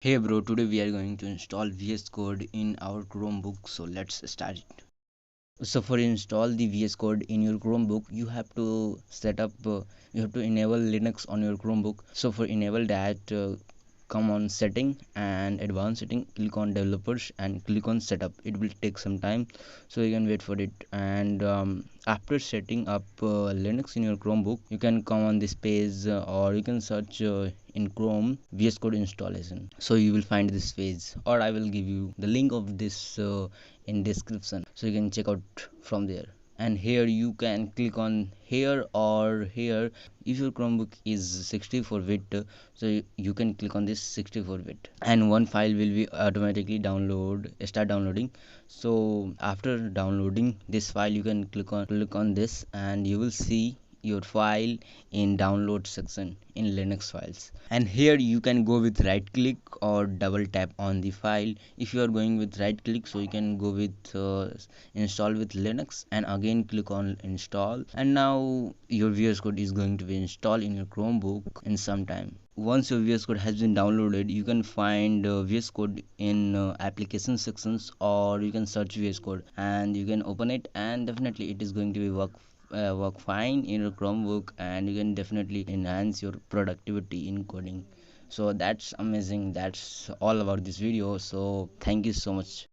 Hey bro, today we are going to install VS Code in our Chromebook. So let's start it. So for install the VS Code in your Chromebook, you have to you have to enable Linux on your Chromebook. So for enable that, come on setting and advanced setting, click on developers and click on setup. It will take some time, so you can wait for it. And after setting up Linux in your Chromebook, you can come on this page, or you can search in Chrome VS Code installation. So you will find this page, or I will give you the link of this in description, so you can check out from there. And here you can click on here or here. If your Chromebook is 64-bit, so you can click on this 64-bit, and one file will be automatically start downloading. So after downloading this file, you can click on this, and you will see your file in download section in Linux files. And here you can go with right click or double tap on the file. If you are going with right click, so you can go with install with Linux, and again click on install, and now your VS Code is going to be installed in your Chromebook in some time. Once your VS Code has been downloaded, you can find VS Code in application sections, or you can search VS Code and you can open it, and definitely it is going to be work fine in your Chromebook, and you can definitely enhance your productivity in coding. So that's amazing. That's all about this video. So thank you so much.